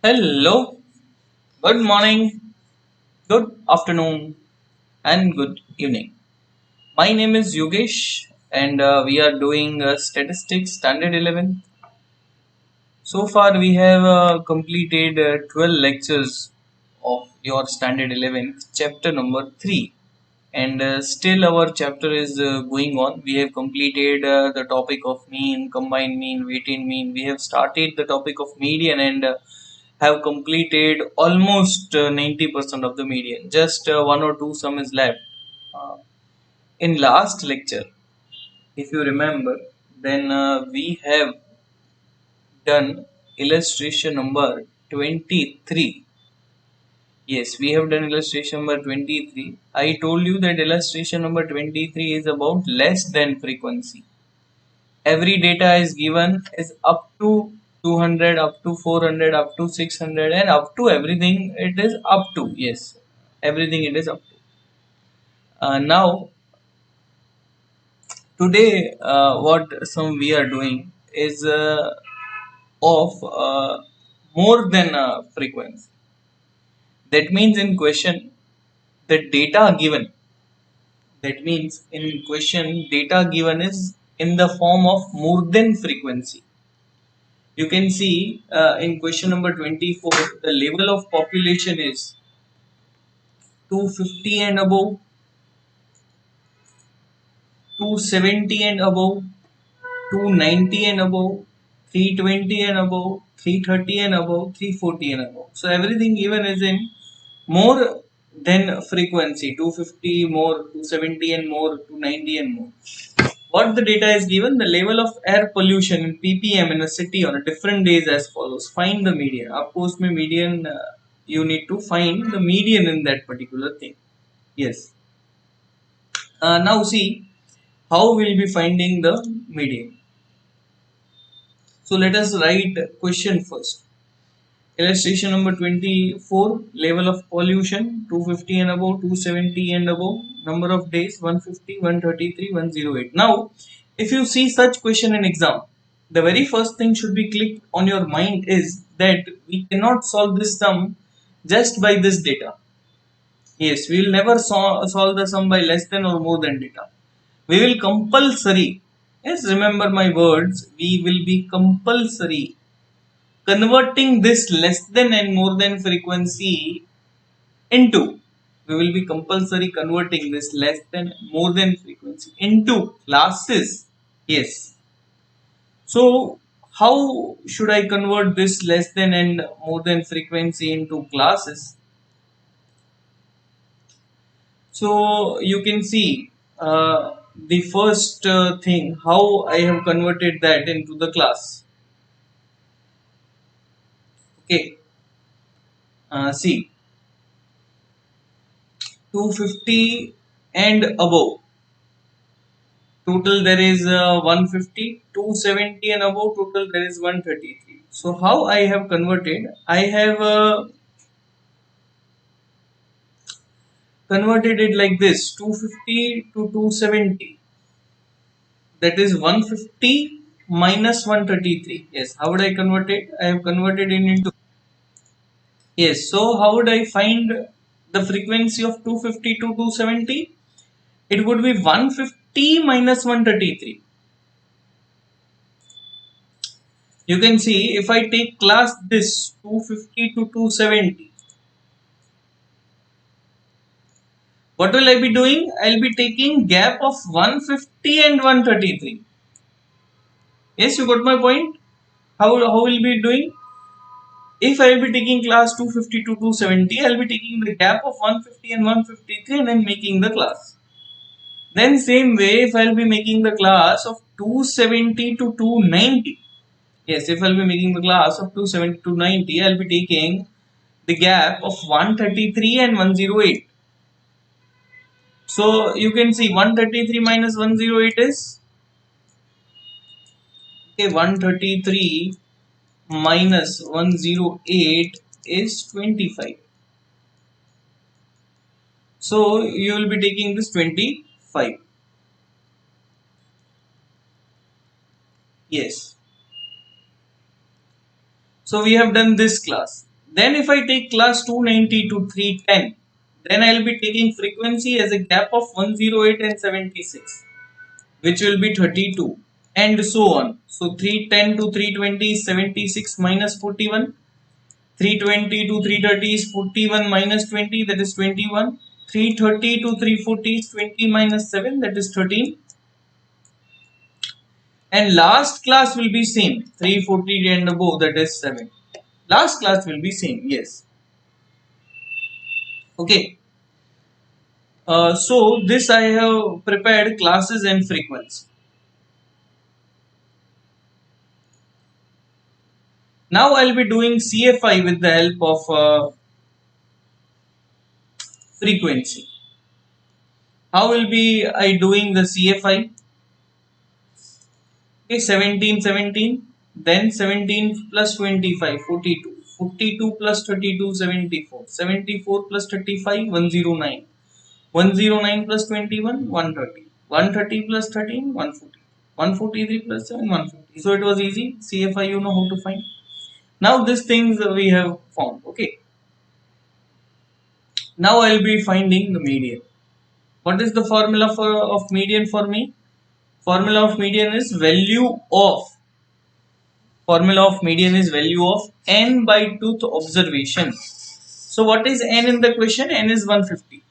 Hello, good morning, good afternoon, and good evening. My name is Yogesh, and we are doing Statistics Standard 11. So far, we have completed 12 lectures of your Standard 11, chapter number 3. And still, our chapter is going on. We have completed the topic of mean, combined mean, weighted mean. We have started the topic of median and have completed almost 90% of the median. Just one or two sum is left. Uh, in last lecture, if you remember, then we have done illustration number 23. Yes, we have done illustration number 23. I told you that illustration number 23 is about less than frequency. Every data is given is up to 200, up to 400, up to 600, and up to everything it is up to. Yes, everything it is up to. Now, today, what some we are doing is of more than frequency. That means in question, the data given. That means in question, data given is in the form of more than frequency. You can see in question number 24, the level of population is 250 and above, 270 and above, 290 and above, 320 and above, 330 and above, 340 and above. So everything given is in more than frequency, 250 more, 270 and more, 290 and more. What the data is given, the level of air pollution in ppm in a city on a different days as follows. Find the median. Of course, my median, you need to find the median in that particular thing. Yes. Now see how we'll be finding the median. So let us write question first. Illustration number 24, level of pollution 250 and above, 270 and above, number of days 150, 133, 108. Now, if you see such question in exam, the very first thing should be clicked on your mind is that we cannot solve this sum just by this data. Yes, we will never solve the sum by less than or more than data. We will compulsory, yes, remember my words, we will be compulsory converting this less than and more than frequency into, we will be compulsory converting this less than more than frequency into classes. Yes. So how should I convert this less than and more than frequency into classes? So you can see the first thing how I have converted that into the class. Okay. See, 250 and above. Total there is 150, 270 and above. Total there is 133. So how I have converted? I have converted it like this: 250 to 270. That is 150 minus 133. Yes. How would I convert it? I have converted it into. Yes. So how would I find the frequency of 250 to 270? It would be 150 minus 133. You can see if I take class this 250 to 270, what will I be doing? I'll be taking gap of 150 and 133. Yes, you got my point? How will be doing? If I will be taking class 250 to 270, I'll be taking the gap of 150 and 153 and then making the class. Then same way, if I'll be making the class of 270 to 290, yes, if I'll be making the class of 270 to 90, I'll be taking the gap of 133 and 108. So you can see 133 minus 108 is, okay, 133 minus 108 is 25. So you will be taking this 25. Yes. So we have done this class. Then if I take class 290 to 310, then I'll be taking frequency as a gap of 108 and 76, which will be 32, and so on. So 310 to 320 is 76 minus 41, 320 to 330 is 41 minus 20, that is 21, 330 to 340 is 20 minus 7, that is 13, and last class will be same, 340 and above, that is 7. Last class will be same, yes. Okay. So this I have prepared classes and frequency. Now I'll be doing CFI with the help of frequency. How will be I doing the CFI? Okay, 17, 17, then 17 plus 25, 42, 42 plus 32, 74, 74 plus 35, 109, 109 plus 21, 130, 130 plus 13, 140, 143 plus 7, 150. So it was easy. CFI you know how to find. Now these things we have found. Okay. Now I'll be finding the median. What is the formula for of median for me? Formula of median is value of n by tooth observation. So what is n in the question? N is 150.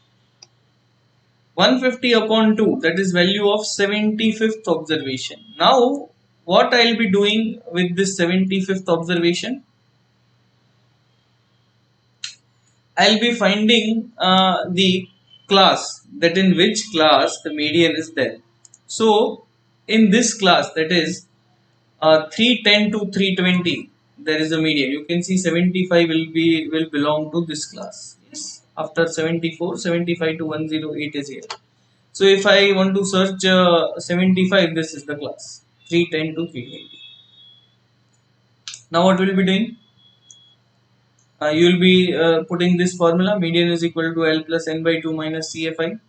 150 upon 2, that is value of 75th observation. Now what I'll be doing with this 75th observation? I'll be finding the class, that in which class the median is there. So in this class, that is 310 to 320, there is a median. You can see 75 will belong to this class. Yes. After 74, 75 to 108 is here. So if I want to search 75, this is the class 310 to 320. Now what will be doing? You will be putting this formula, median is equal to L plus n by 2 minus CFI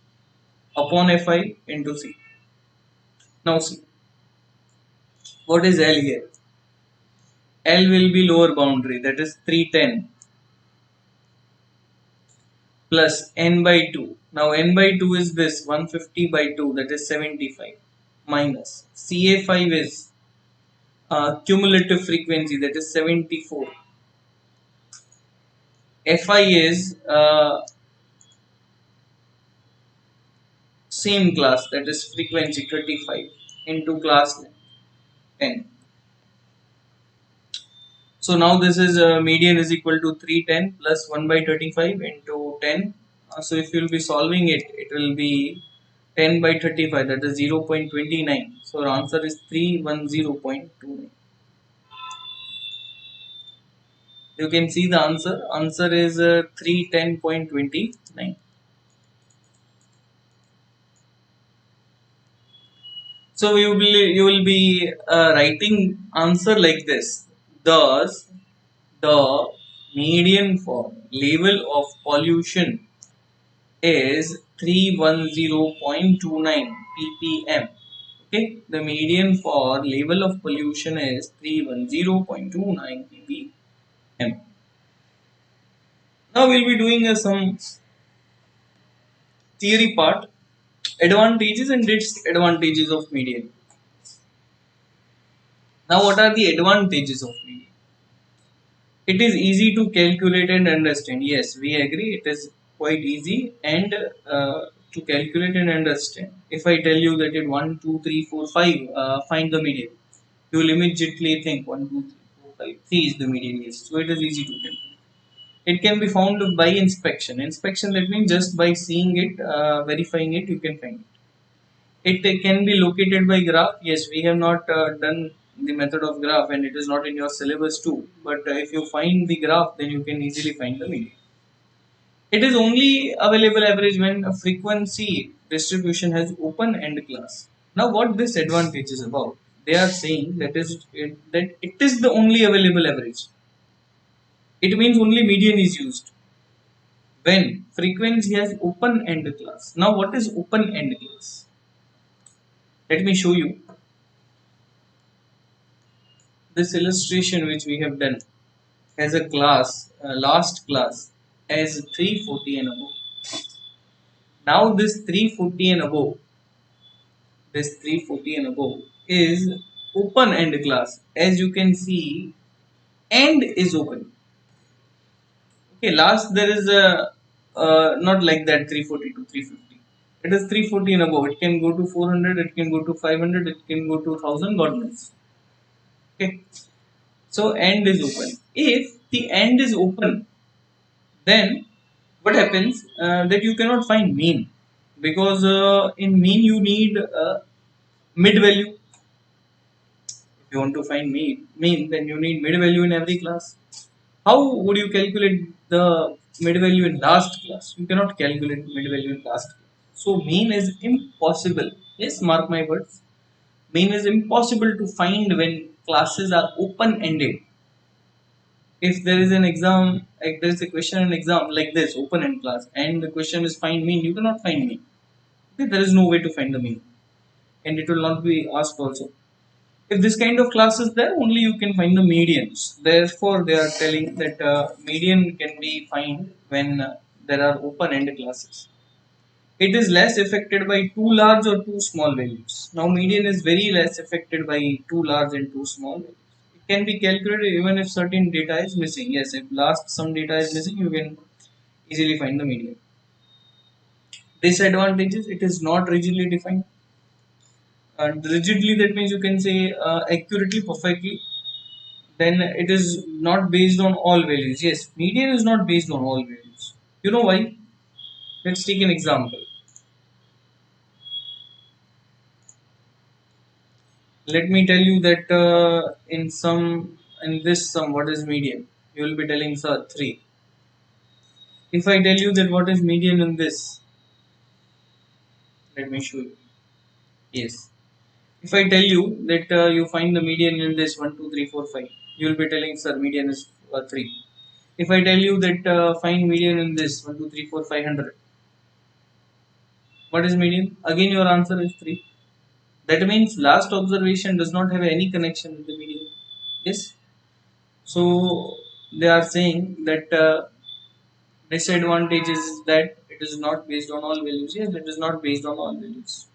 upon Fi into C. Now see, what is L here? L will be lower boundary, that is 310 plus n by 2. Now n by 2 is this 150 by 2, that is 75, minus CA5 is cumulative frequency, that is 74. Fi is same class, that is frequency 35 into class 10. So now this is median is equal to 310 plus 1 by 35 into 10. So if you will be solving it, it will be 10 by 35, that is 0.29. So our answer is 310.29. You can see the answer. Answer is 310.29. So you will be writing answer like this. Thus, the median for level of pollution is 310.29 ppm. Okay, the median for level of pollution is 310.29 ppm. Now we'll be doing some theory part, advantages and disadvantages of median. Now what are the advantages of median? It is easy to calculate and understand. Yes, we agree, it is quite easy and to calculate and understand. If I tell you that in 1, 2, 3, 4, 5, find the median, you will immediately think 1, 2, 3, 4, 5, 3 is the median. Yes, so it is easy to calculate. It can be found by inspection. Inspection, that means just by seeing it, verifying it, you can find it. It can be located by graph. Yes, we have not done the method of graph and it is not in your syllabus too. But if you find the graph, then you can easily find the median. It is only available average when a frequency distribution has open end class. Now what this advantage is about? They are saying that it is the only available average. It means only median is used when frequency has open end class. Now what is open end class? Let me show you this illustration which we have done. as a class, last class, as 340 and above. Now this 340 and above is open end class. As you can see, end is open. Okay, last there is a not like that 340 to 350. It is 340 and above. It can go to 400, it can go to 500, it can go to 1000, God knows. Okay, so end is open. If the end is open, then what happens that you cannot find mean, because in mean you need mid value. If you want to find mean, then you need mid value in every class. How would you calculate the mid value in last class? You cannot calculate mid value in last class. So mean is impossible. Yes, mark my words. Mean is impossible to find when classes are open ended. If there is an exam, like there is a question in exam like this, open end class, and the question is find mean, you cannot find mean. Okay, there is no way to find the mean, and it will not be asked also. If this kind of class is there, only you can find the medians. Therefore, they are telling that median can be found when there are open end classes. It is less affected by too large or too small values. Now, median is very less affected by too large and too small values. It can be calculated even if certain data is missing. Yes, if last some data is missing, you can easily find the median. Disadvantages: it is not rigidly defined. Rigidly, that means you can say accurately, perfectly. Then it is not based on all values. Yes, median is not based on all values. You know why? Let's take an example. Let me tell you that in this sum, what is median? You will be telling sir 3. If I tell you that what is median in this, let me show you. Yes. If I tell you that you find the median in this 1, 2, 3, 4, 5, you will be telling sir median is 3. If I tell you that find median in this 1, 2, 3, 4, 500, what is median? Again your answer is 3. That means last observation does not have any connection with the median. Yes. So they are saying that disadvantage is that it is not based on all values. Yes, it is not based on all values.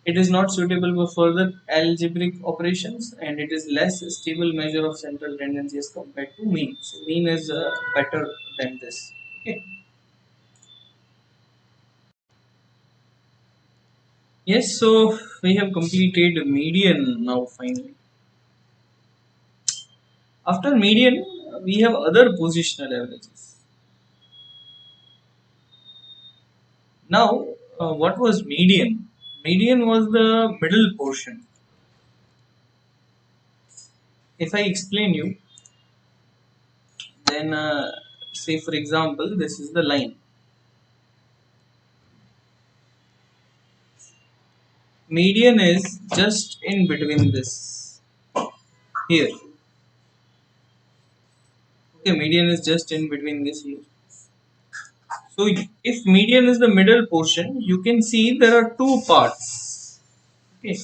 It is not suitable for further algebraic operations, and it is less stable measure of central tendency as compared to mean. So mean is better than this. Okay. Yes, so we have completed median now finally. After median, we have other positional averages. Now, what was median? Median was the middle portion. If I explain you, then say for example, this is the line. Median is just in between this here. Okay, median is just in between this here. So if median is the middle portion, you can see there are two parts. Okay,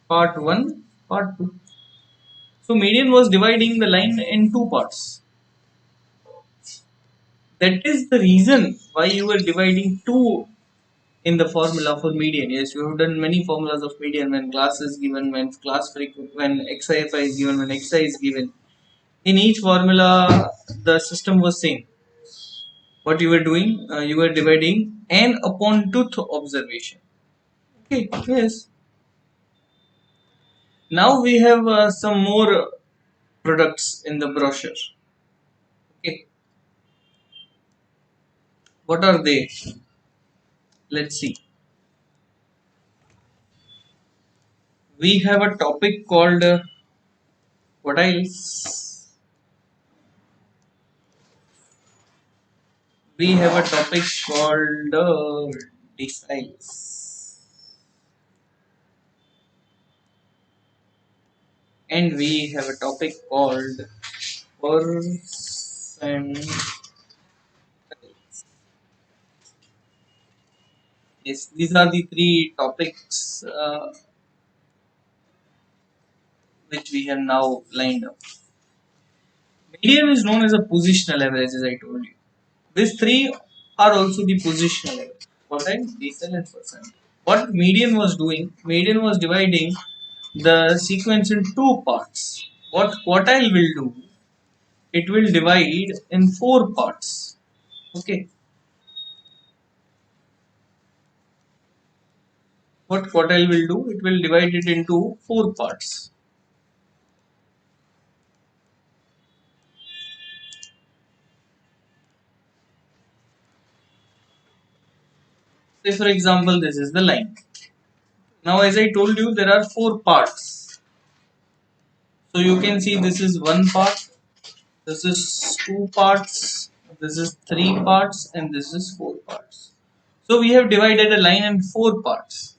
part 1, part 2. So median was dividing the line in two parts. That is the reason why you were dividing two in the formula for median. Yes, you have done many formulas of median when class is given, when class frequency, when XIFI is given, when XI is given. In each formula, the system was same. What you were doing, you were dividing n upon tooth observation. Okay, yes. Now we have some more products in the brochure. Okay, what are they? Let's see. We have a topic called what else? We have a topic called deciles, and we have a topic called percentiles. Yes, these are the three topics which we have now lined up. Median is known as a positional average, as I told you. These three are also the positional average. Quartile, decile, and percent. What median was doing? Median was dividing the sequence in two parts. What quartile will do? It will divide in four parts. Okay. What quartile will do? It will divide it into four parts. Say for example, this is the line. Now as I told you, there are four parts. So you can see this is one part, this is two parts, this is three parts, and this is four parts. So we have divided a line in four parts.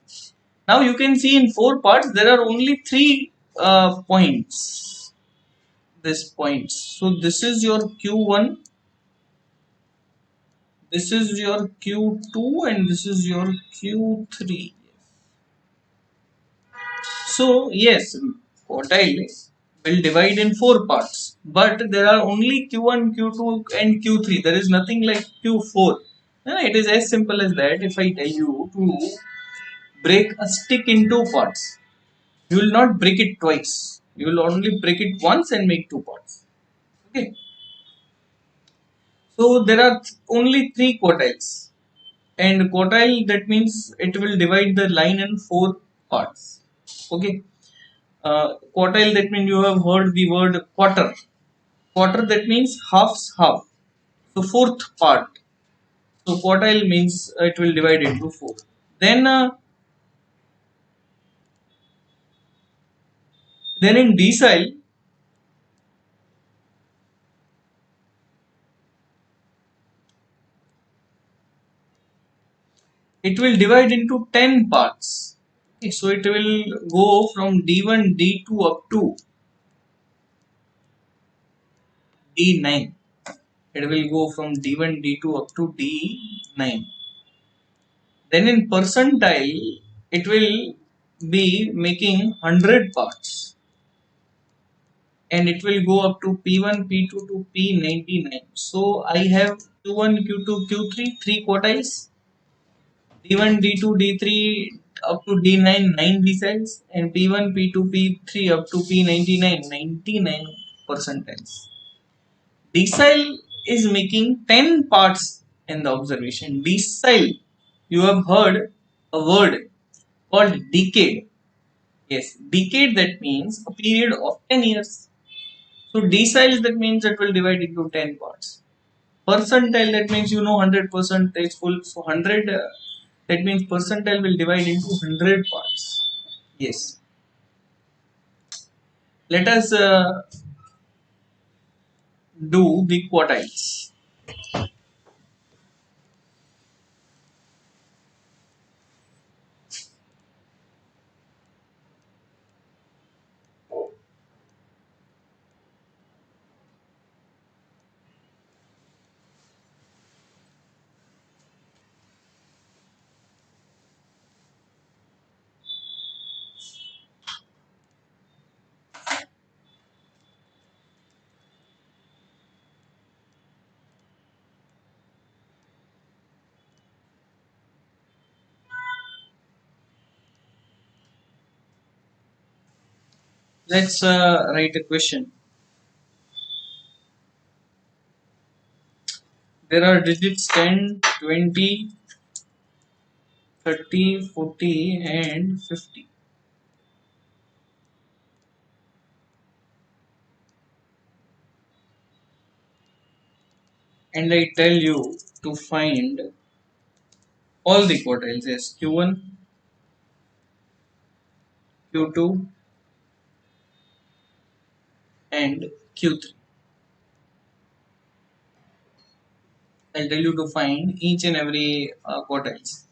Now you can see in four parts there are only three points. This points. So this is your Q1, this is your Q2, and this is your Q3. So yes, quartile will divide in four parts, but there are only Q1, Q2, and Q3. There is nothing like Q4. It is as simple as that. If I tell you to break a stick in two parts, you will not break it twice. You will only break it once and make two parts. Okay. So there are only three quartiles, and quartile, that means it will divide the line in four parts. Okay. Quartile, that means you have heard the word quarter. Quarter, that means halves half. So fourth part. So quartile means it will divide into four. Then in decile, it will divide into 10 parts. Okay, so it will go from D1, D2 up to D9. It will go from D1, D2 up to D9. Then in percentile, it will be making 100 parts, and it will go up to P1, P2 to P99. So I have Q1, Q2, Q3, three quartiles, D1, D2, D3 up to D9, 9 deciles, and P1, P2, P3 up to P99, 99 percentiles. Decile is making 10 parts in the observation. Decile, you have heard a word called decade. Yes, decade, that means a period of 10 years. So decile, that means it will divide into 10 parts. Percentile, that means 100% is full. So 100, that means percentile will divide into 100 parts. Yes. Let us do the quartiles. Let's write a question. There are digits 10, 20, 30, 40, and 50. And I tell you to find all the quartiles as Q1, Q2, and Q3. I'll tell you to find each and every quartiles.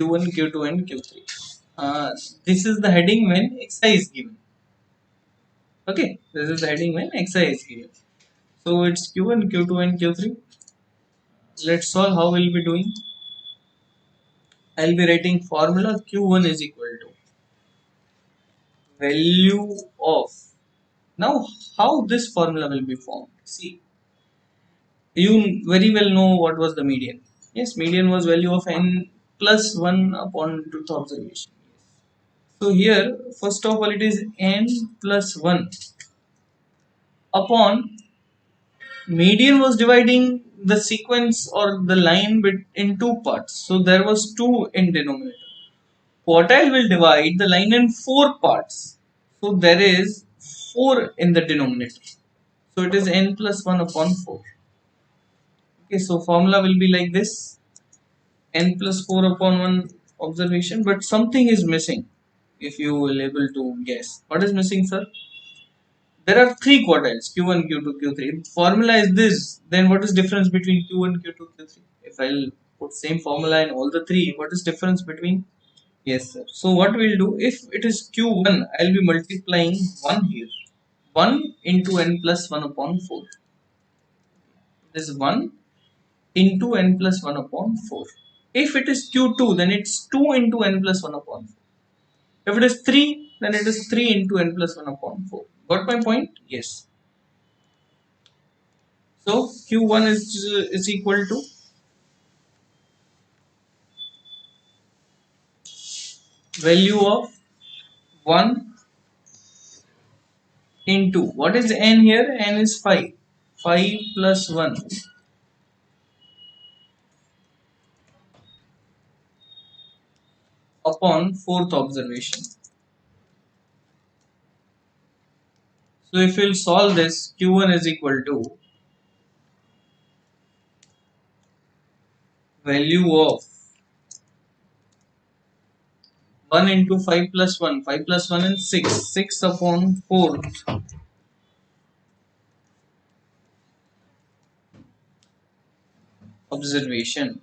Q1, Q2, and Q3. This is the heading when xi is given. Okay, this is the heading when xi is given. So it's Q1, Q2, and Q3. Let's solve. How we'll be doing. I'll be writing formula. Q1 is equal to value of Now, how this formula will be formed? See, you very well know what was the median. Yes, median was value of n plus 1 upon truth observation. So here, first of all, it is n plus 1 upon median was dividing the sequence or the line in two parts. So there was 2 in denominator. Quartile will divide the line in 4 parts. So there is 4 in the denominator. So it is n plus 1 upon 4. Okay, so formula will be like this: n plus 4 upon 1 observation, but something is missing. If you will able to guess what is missing, sir? There are three quartiles: q1, q2, q3. If formula is this, then what is difference between q1, q2, q3? If I'll put same formula in all the three, what is difference between? Yes, sir. So what we'll do, if it is q1, I'll be multiplying 1 here. 1 into n plus 1 upon 4. This is 1 into n plus 1 upon 4. If it is q2, then it's 2 into n plus 1 upon 4. If it is 3, then it is 3 into n plus 1 upon 4. Got my point? Yes. So q1 is equal to value of 1 into, what is n here? N is 5. 5 plus 1 upon fourth observation. So if we'll solve this, q1 is equal to value of 1 into 5 plus 1. 5 plus 1 is 6. 6 upon 4th observation.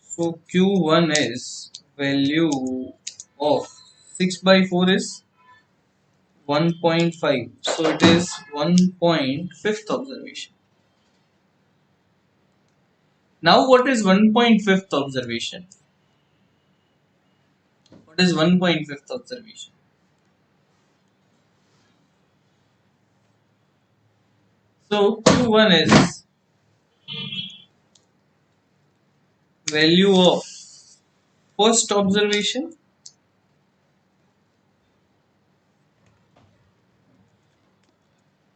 So q1 is value of 6 by 4 is 1.5. So it is 1.5th observation. Now what is 1.5th observation? What is 1.5th observation? So q1 is value of first observation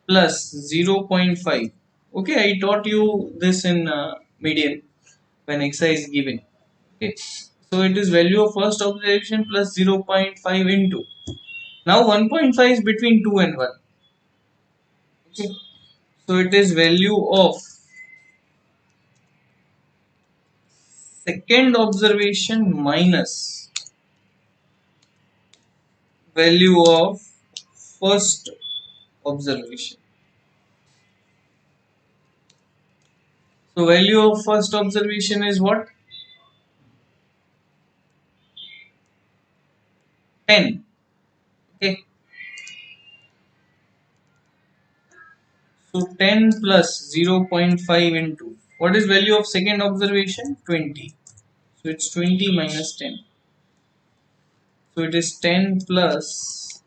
plus 0.5. Okay, I taught you this in median when exercise is given. Okay, so it is value of first observation plus 0.5 into, now 1.5 is between 2 and 1. Okay, so it is value of second observation minus value of first observation. So value of first observation is what? 10. Okay, so 10 plus 0.5 into, what is value of second observation? 20. So it's 20 minus 10. So it is 10 plus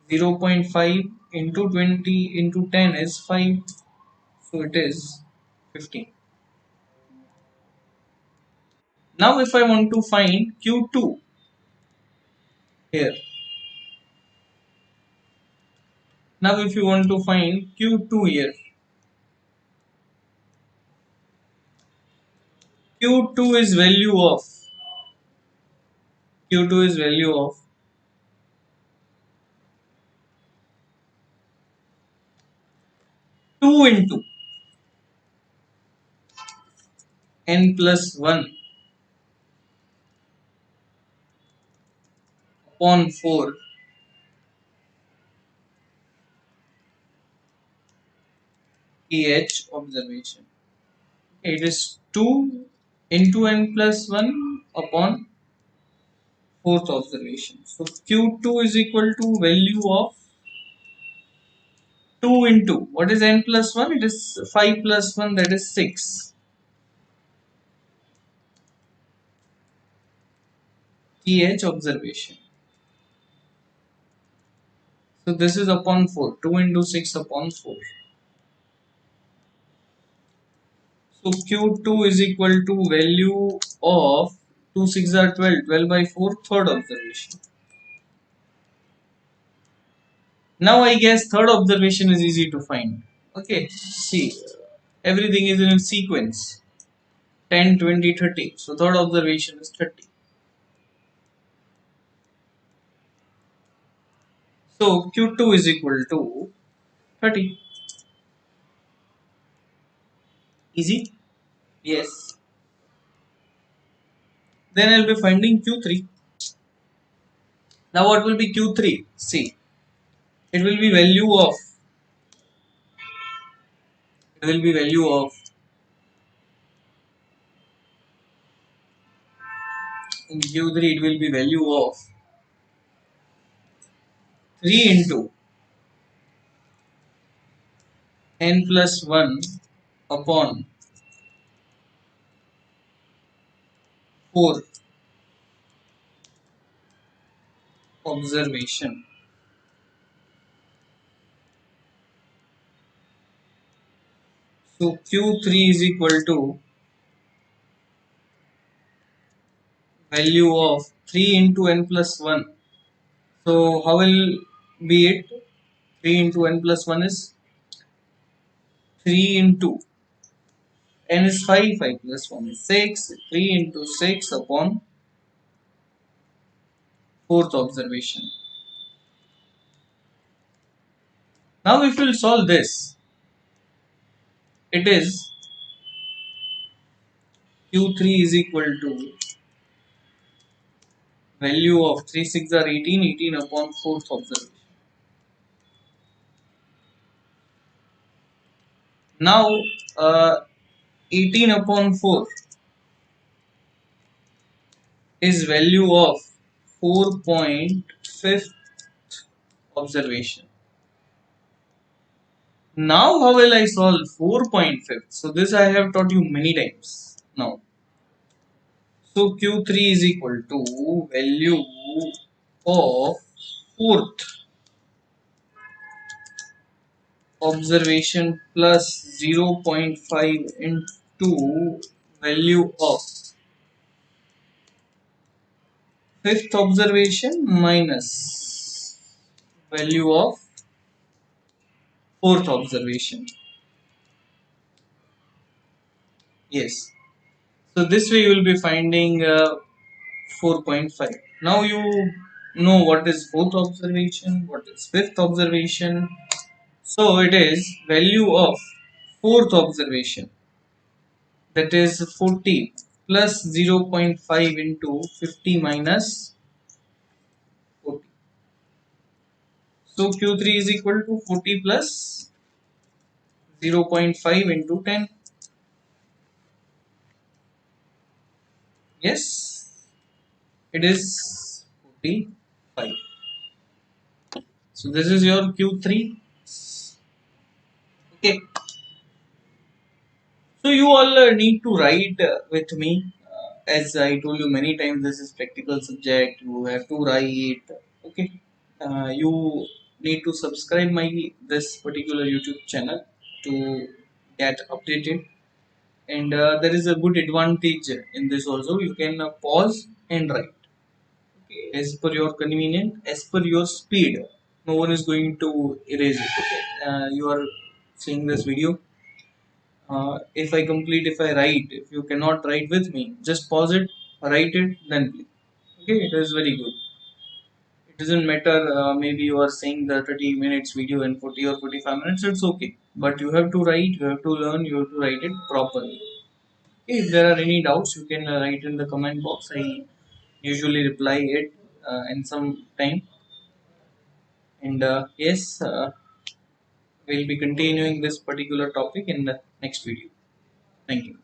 0.5 into 20 into 10 is 5. So it is 15. Now if I want to find Q2 here. Now if you want to find Q2 here. Q2 is value of, Q2 is value of 2 into n plus 1 upon 4 EH observation. It is 2 into n plus 1 upon fourth observation. So Q2 is equal to value of 2 into, what is n plus 1? It is 5 plus 1, that is 6 TH observation. So this is upon 4. 2 into 6 upon 4. So Q2 is equal to value of 2 6 are 12. 12 by 4, third observation. Now I guess third observation is easy to find. Okay, see, everything is in sequence. 10, 20, 30. So third observation is 30. So Q2 is equal to 30. Easy? Yes. Then I'll be finding Q3. Now what will be Q3? See, it will be value of, it will be value of, in Q3 it will be value of 3 into n plus 1 upon 4 observation. So Q3 is equal to value of 3 into n plus 1. So how will be it? 3 into n plus 1 is 3 into n is 5, 5 plus 1 is 6, 3 into 6 upon fourth observation. Now if we will solve this, it is Q3 is equal to value of 3 6 are 18, 18 upon fourth observation. Now 18 upon 4 is value of 4.5th observation. Now how will I solve 4.5? So this I have taught you many times now. So Q3 is equal to value of fourth observation plus 0.5 into value of fifth observation minus value of fourth observation. Yes. So this way you will be finding 4.5. Now you know what is fourth observation, what is fifth observation. So it is value of fourth observation, that is 40 plus 0.5 into 50 minus 40. So Q3 is equal to 40 plus 0.5 into 10. Yes, it is 45. So this is your Q3. Okay. So you all need to write with me. As I told you many times, this is practical subject. You have to write. Okay. You need to subscribe my this particular YouTube channel to get updated. And there is a good advantage in this also. You can pause and write. Okay. As per your convenience, as per your speed. No one is going to erase it. Okay. You are seeing this video. If I complete, if I write, if you cannot write with me, just pause it, write it, then play. Okay, it is very good. It doesn't matter, maybe you are saying the 30 minutes video in 40 or 45 minutes, it's okay. But you have to write, you have to learn, you have to write it properly. Okay, if there are any doubts, you can write in the comment box. I usually reply it in some time. And yes, we'll be continuing this particular topic in the next video. Thank you.